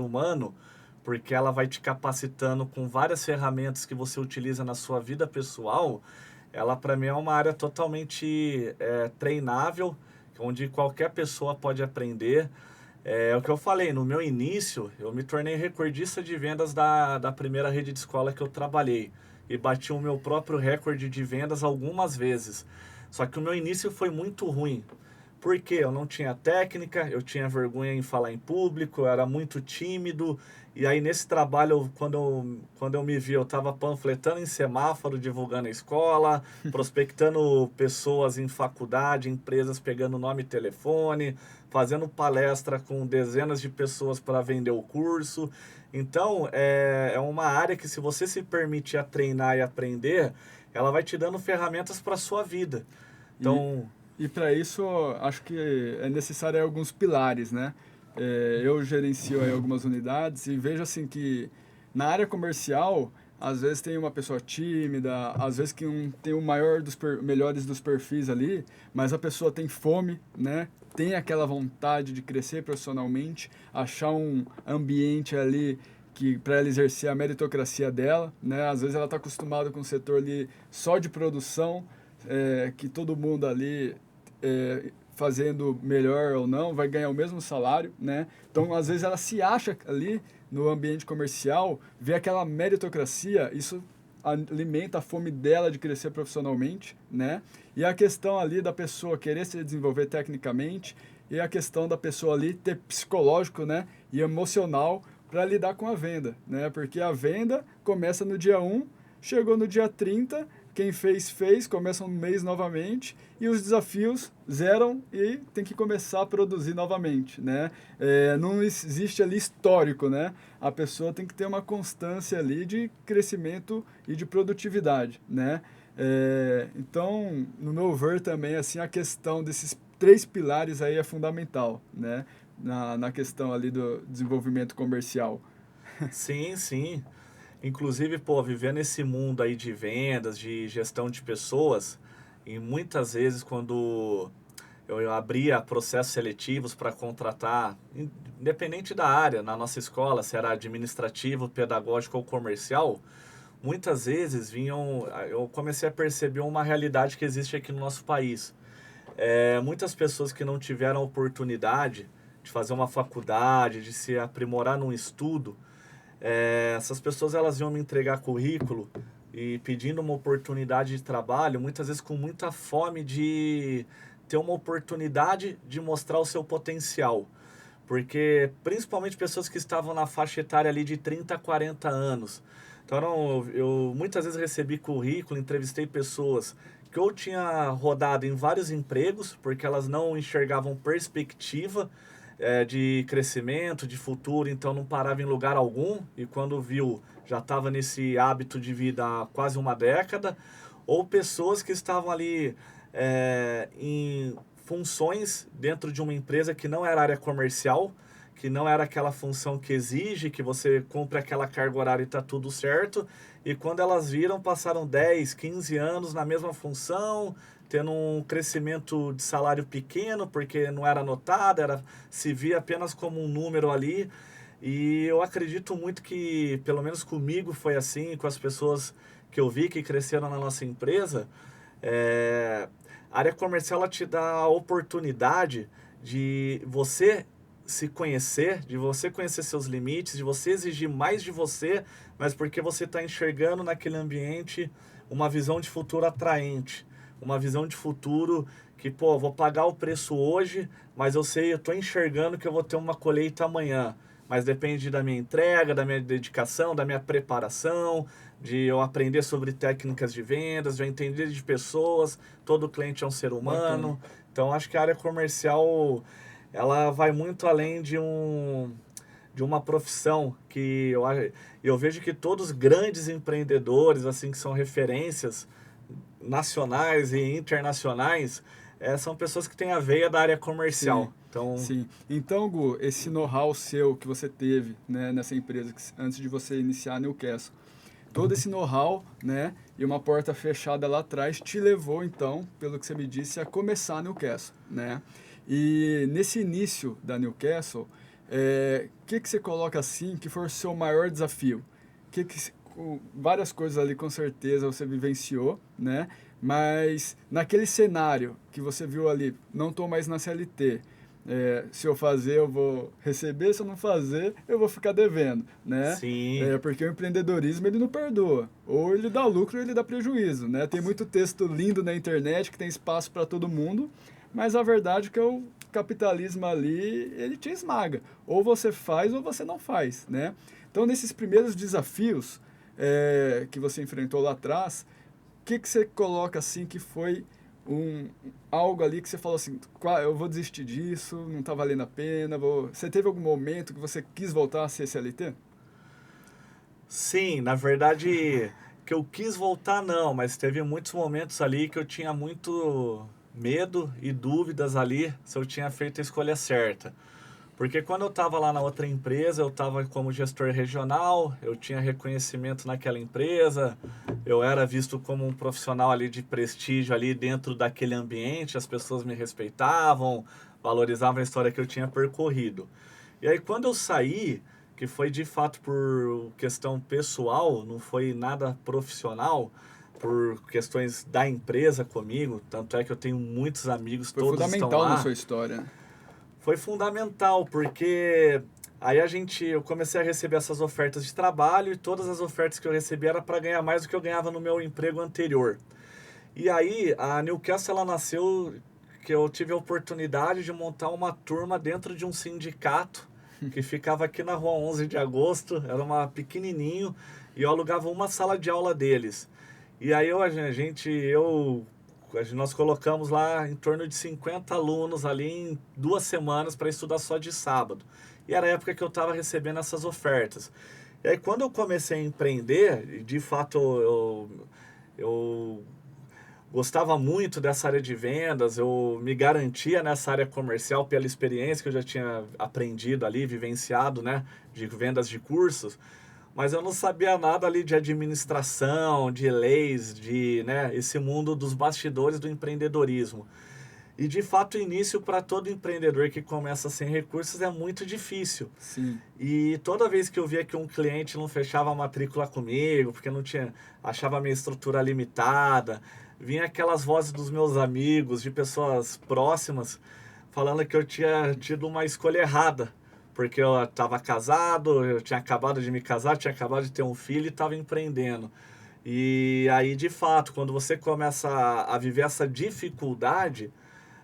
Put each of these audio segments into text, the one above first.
humano, porque ela vai te capacitando com várias ferramentas que você utiliza na sua vida pessoal. Ela, para mim, é uma área totalmente treinável, onde qualquer pessoa pode aprender. É o que eu falei, no meu início, eu me tornei recordista de vendas da primeira rede de escola que eu trabalhei. E bati o meu próprio recorde de vendas algumas vezes. Só que o meu início foi muito ruim. Porque eu não tinha técnica, eu tinha vergonha em falar em público, eu era muito tímido. E aí nesse trabalho, quando eu me vi, eu estava panfletando em semáforo, divulgando a escola, prospectando pessoas em faculdade, empresas pegando nome e telefone, fazendo palestra com dezenas de pessoas para vender o curso. Então, é uma área que, se você se permitir a treinar e aprender, ela vai te dando ferramentas para a sua vida. E, Então, e para isso, acho que é necessário alguns pilares, né? Eu gerencio aí algumas unidades e vejo assim que na área comercial, às vezes tem uma pessoa tímida, às vezes que tem o maior melhores dos perfis ali, mas a pessoa tem fome, né? Tem aquela vontade de crescer profissionalmente, achar um ambiente ali que para ela exercer a meritocracia dela, né? Às vezes ela está acostumada com o setor ali só de produção, que todo mundo ali fazendo melhor ou não vai ganhar o mesmo salário, né? Então, às vezes ela se acha ali no ambiente comercial, vê aquela meritocracia, isso alimenta a fome dela de crescer profissionalmente, né? E a questão ali da pessoa querer se desenvolver tecnicamente e a questão da pessoa ali ter psicológico, né, e emocional para lidar com a venda, né? Porque a venda começa no dia 1, chegou no dia 30, quem fez, começa um mês novamente e os desafios zeram e tem que começar a produzir novamente, né? Não existe ali histórico, né? A pessoa tem que ter uma constância ali de crescimento e de produtividade, né? Então, no meu ver também, assim, a questão desses 3 pilares aí é fundamental, né? Na questão ali do desenvolvimento comercial. sim, sim. Inclusive, pô, viver nesse mundo aí de vendas, de gestão de pessoas, e muitas vezes quando eu abria processos seletivos para contratar, independente da área, na nossa escola, se era administrativo, pedagógico ou comercial, muitas vezes eu comecei a perceber uma realidade que existe aqui no nosso país. Muitas pessoas que não tiveram a oportunidade de fazer uma faculdade, de se aprimorar num estudo, essas pessoas elas iam me entregar currículo e pedindo uma oportunidade de trabalho, muitas vezes com muita fome de ter uma oportunidade de mostrar o seu potencial. Porque principalmente pessoas que estavam na faixa etária ali de 30 a 40 anos. Então eu muitas vezes recebi currículo, entrevistei pessoas que ou tinha rodado em vários empregos, porque elas não enxergavam perspectiva de crescimento, de futuro, então não parava em lugar algum, e quando viu já estava nesse hábito de vida há quase uma década, ou pessoas que estavam ali em funções dentro de uma empresa que não era área comercial, que não era aquela função que exige que você cumpre aquela carga horária e está tudo certo, e quando elas viram, passaram 10, 15 anos na mesma função, tendo um crescimento de salário pequeno, porque não era notado, se via apenas como um número ali. E eu acredito muito que, pelo menos comigo foi assim, com as pessoas que eu vi que cresceram na nossa empresa, é, a área comercial ela te dá a oportunidade de você se conhecer, de você conhecer seus limites, de você exigir mais de você, mas porque você está enxergando naquele ambiente uma visão de futuro atraente, uma visão de futuro que, pô, vou pagar o preço hoje, mas eu sei, eu estou enxergando que eu vou ter uma colheita amanhã. Mas depende da minha entrega, da minha dedicação, da minha preparação, de eu aprender sobre técnicas de vendas, de eu entender de pessoas. Todo cliente é um ser Bacana. humano. Então, acho que a área comercial ela vai muito além de uma profissão que eu vejo que todos os grandes empreendedores, assim, que são referências nacionais e internacionais, são pessoas que têm a veia da área Sim, comercial. Então, sim. Então, Gu, esse know-how seu que você teve, né, nessa empresa, antes de você iniciar a Newcastle, todo esse know-how, né, e uma porta fechada lá atrás te levou, então, pelo que você me disse, a começar a Newcastle, né? E nesse início da Newcastle, Que você coloca assim que for o seu maior desafio? Várias coisas ali com certeza você vivenciou, né? Mas naquele cenário que você viu ali, não estou mais na CLT, se eu fazer eu vou receber, se eu não fazer eu vou ficar devendo, né? Sim. Porque o empreendedorismo ele não perdoa, ou ele dá lucro ou ele dá prejuízo, né? Tem muito texto lindo na internet que tem espaço para todo mundo, mas a verdade é que o capitalismo ali, ele te esmaga. Ou você faz ou você não faz, né? Então, nesses primeiros desafios que você enfrentou lá atrás, o que você coloca assim que foi algo ali que você falou assim, eu vou desistir disso, não está valendo a pena, Você teve algum momento que você quis voltar a ser CLT? Sim, na verdade, que eu quis voltar não, mas teve muitos momentos ali que eu tinha muito medo e dúvidas ali se eu tinha feito a escolha certa. Porque quando eu estava lá na outra empresa, eu estava como gestor regional, eu tinha reconhecimento naquela empresa, eu era visto como um profissional ali de prestígio ali dentro daquele ambiente, as pessoas me respeitavam, valorizavam a história que eu tinha percorrido. E aí quando eu saí, que foi de fato por questão pessoal, não foi nada profissional, por questões da empresa comigo, tanto é que eu tenho muitos amigos, Foi todos estão fundamental na lá. sua história. Foi fundamental, porque aí eu comecei a receber essas ofertas de trabalho e todas as ofertas que eu recebi era para ganhar mais do que eu ganhava no meu emprego anterior. E aí a Newcastle ela nasceu que eu tive a oportunidade de montar uma turma dentro de um sindicato que ficava aqui na Rua 11 de Agosto, era uma pequenininho e eu alugava uma sala de aula deles. E aí nós colocamos lá em torno de 50 alunos ali em 2 semanas para estudar só de sábado. E era a época que eu estava recebendo essas ofertas. E aí quando eu comecei a empreender, de fato eu gostava muito dessa área de vendas, eu me garantia nessa área comercial pela experiência que eu já tinha aprendido ali, vivenciado, né, de vendas de cursos, mas eu não sabia nada ali de administração, de leis, de, né, esse mundo dos bastidores do empreendedorismo. E de fato, o início para todo empreendedor que começa sem recursos é muito difícil. Sim. E toda vez que eu via que um cliente não fechava a matrícula comigo, porque não tinha, achava a minha estrutura limitada, vinha aquelas vozes dos meus amigos, de pessoas próximas, falando que eu tinha tido uma escolha errada, porque eu estava casado, eu tinha acabado de me casar, tinha acabado de ter um filho e estava empreendendo. E aí, de fato, quando você começa a viver essa dificuldade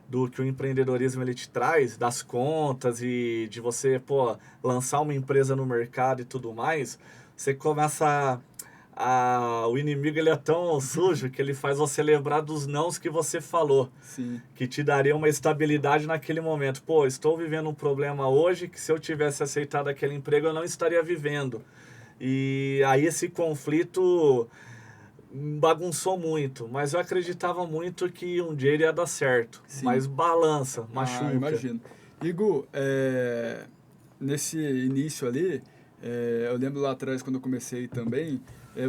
do que o empreendedorismo ele te traz, das contas e de você, lançar uma empresa no mercado e tudo mais, você começa o inimigo ele é tão sujo que ele faz você lembrar dos nãos que você falou, Sim. que te daria uma estabilidade naquele momento. Estou vivendo um problema hoje que se eu tivesse aceitado aquele emprego eu não estaria vivendo. E aí esse conflito bagunçou muito, mas eu acreditava muito que um dia ele ia dar certo. Sim. Mas balança, machuca. Imagino. Igor, nesse início ali, eu lembro lá atrás quando eu comecei também,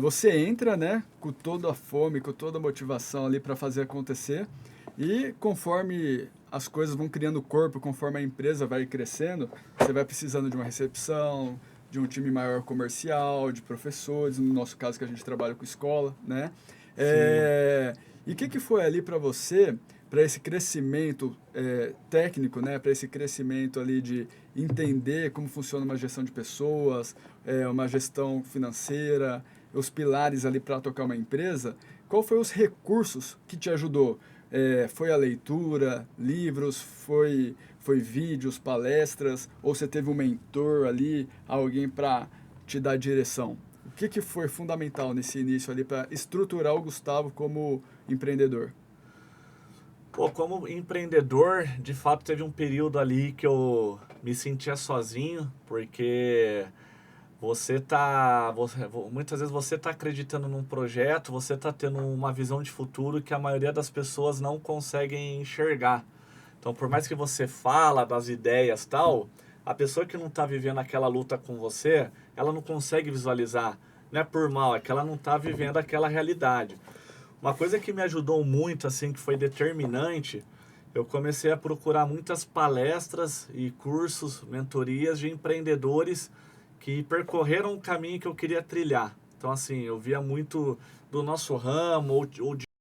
você entra, né, com toda a fome, com toda a motivação ali para fazer acontecer, e conforme as coisas vão criando corpo, conforme a empresa vai crescendo, você vai precisando de uma recepção, de um time maior comercial, de professores, no nosso caso que a gente trabalha com escola, né? E o que foi ali para você, para esse crescimento técnico, né? Para esse crescimento ali de entender como funciona uma gestão de pessoas, uma gestão financeira, os pilares ali para tocar uma empresa, qual foi os recursos que te ajudou? Foi a leitura, livros, foi vídeos, palestras, ou você teve um mentor ali, alguém para te dar direção? O que foi fundamental nesse início ali para estruturar o Gustavo como empreendedor? Como empreendedor, de fato teve um período ali que eu me sentia sozinho, porque muitas vezes você está acreditando num projeto, você está tendo uma visão de futuro que a maioria das pessoas não conseguem enxergar. Então, por mais que você fala das ideias e tal, a pessoa que não está vivendo aquela luta com você, ela não consegue visualizar. Não é por mal, é que ela não está vivendo aquela realidade. Uma coisa que me ajudou muito, assim, que foi determinante, eu comecei a procurar muitas palestras e cursos, mentorias de empreendedores que percorreram o caminho que eu queria trilhar. Então, assim, eu via muito do nosso ramo ou de